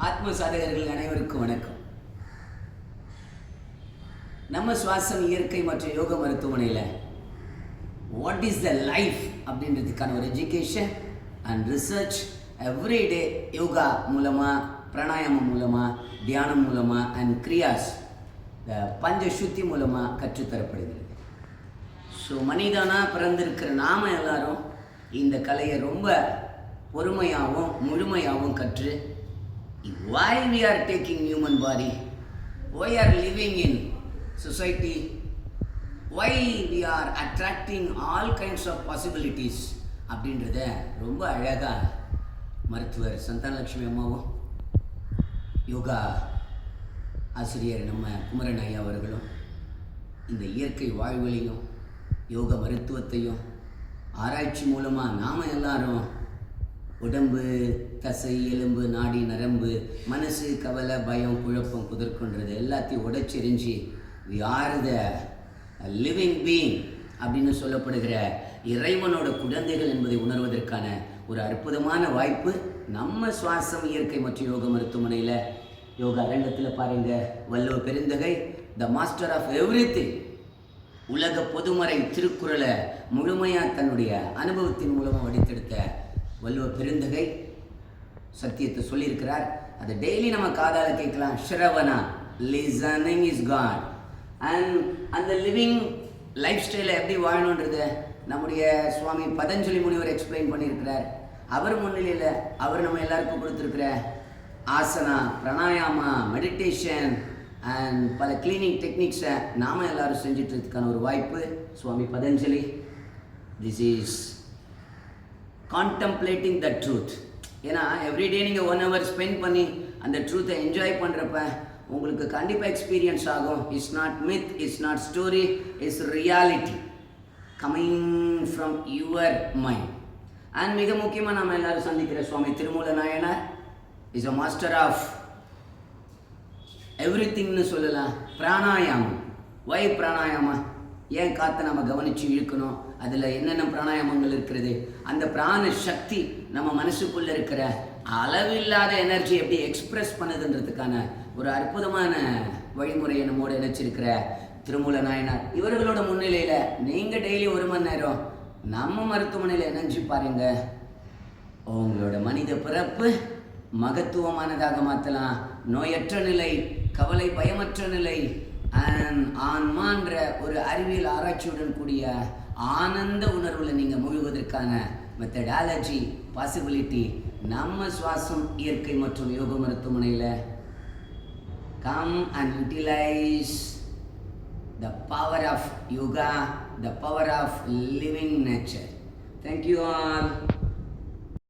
ஆத்ம சாதகர்கள் அனைவருக்கும் வணக்கம். நம்ம சுவாசம் இயற்கை மற்றும் யோக மருத்துவமனையில் வாட் இஸ் த லைஃப் அப்படின்றதுக்கான ஒரு education and research everyday yoga மூலமாக, பிராணாயாமம் மூலமாக, தியானம் மூலமாக அண்ட் கிரியாஸ் பஞ்ச சுத்தி மூலமாக கற்றுத்தரப்படுகிறது. ஸோ மனிதனாக பிறந்திருக்கிற நாம் எல்லாரும் இந்த கலையை ரொம்ப பொறுமையாகவும் முழுமையாகவும் கற்று why we are taking human body, why are living in society, why we are attracting all kinds of possibilities அப்படின்றத ரொம்ப அழகாக மருத்துவர் சந்தானலட்சுமி அம்மாவும் யோகா ஆசிரியர் நம்ம குமரன் ஐயா அவர்களும் இந்த இயற்கை வாழ்விலையும் யோக மருத்துவத்தையும் ஆராய்ச்சி மூலமாக நாம் எல்லாரும் உடம்பு, தசை, எலும்பு, நாடி, நரம்பு, மனசு, கவலை, பயம், குழப்பம், குதர்க்குன்றது எல்லாத்தையும் உடைச்செறிஞ்சு we are the living being அப்படின்னு சொல்லப்படுகிற இறைவனோட குழந்தைகள் என்பதை உணர்வதற்கான ஒரு அற்புதமான வாய்ப்பு நம்ம சுவாசம் இயற்கை மற்றும் யோக மருத்துவமனையில் யோகா அரங்கத்தில் பாருங்கள். வள்ளுவ பெருந்தகை த மாஸ்டர் ஆஃப் எவ்ரிதிங், உலக பொதுமறை திருக்குறளை முழுமையாக தன்னுடைய அனுபவத்தின் மூலமாக வடித்தெடுத்த வள்ளுவ பெருந்தகை சத்தியத்தை சொல்லியிருக்கிறார். அதை டெய்லி நம்ம காதால கேட்கலாம். ஸ்ரவணா, லிசனிங் இஸ் காட். அண்ட் அந்த லிவிங் லைஃப் ஸ்டைலை எப்படி வாழணுன்றத நம்முடைய சுவாமி பதஞ்சலி முனிவர் எக்ஸ்பிளைன் பண்ணியிருக்கிறார். அவர் முன்னிலையில் அவர் நம்ம எல்லாருக்கும் கொடுத்துருக்கிற ஆசனா, பிராணாயாமா, மெடிடேஷன் அண்ட் பல கிளீனிங் டெக்னிக்ஸை நாம் எல்லோரும் செஞ்சிட்றதுக்கான ஒரு வாய்ப்பு Swami Patanjali. This is contemplating the truth. ஏன்னா எவ்ரிடே நீங்கள் 1 hour ஸ்பெண்ட் பண்ணி அந்த ட்ரூத்தை என்ஜாய் பண்ணுறப்ப உங்களுக்கு கண்டிப்பாக எக்ஸ்பீரியன்ஸ் ஆகும். It's not myth, it's not story, it's reality coming from your mind. And மிக முக்கியமாக நம்ம எல்லாரும் சந்திக்கிற Swami Thirumoola Nayanar is a master of எவ்ரிதிங்னு சொல்லலாம். பிராணாயாமம். வை பிராணாயாமா? ஏன் காற்றை நம்ம கவனித்து இழுக்கணும், அதில் என்னென்ன பிராணாயாமங்கள் இருக்கிறது, அந்த பிராண சக்தி நம்ம மனசுக்குள்ளே இருக்கிற அளவில்லாத எனர்ஜி எப்படி எக்ஸ்பிரஸ் பண்ணுதுன்றதுக்கான ஒரு அற்புதமான வழிமுறையை நம்மோடு இணைச்சிருக்கிற திருமூல நாயனார் இவர்களோட முன்னிலையில் நீங்கள் டெய்லி 1 மணி நேரம் நம்ம மருத்துவமனையில் இணைஞ்சு பாருங்க. உங்களோட மனித பிறப்பு மகத்துவமானதாக மாற்றலாம். நோயற்ற நிலை, கவலை பயமற்ற நிலை, ஆன்மான்ற ஒரு அறிவியல் ஆராய்ச்சியுடன் கூடிய ஆனந்த உணர்வில் நீங்கள் முழுவதற்கான மெத்தடாலஜி, பாசிபிலிட்டி நம்ம சுவாசம் இயற்கை மற்றும் யோக மருத்துவமனையில். Come and utilize the power of yoga, the power of living nature. Thank you all.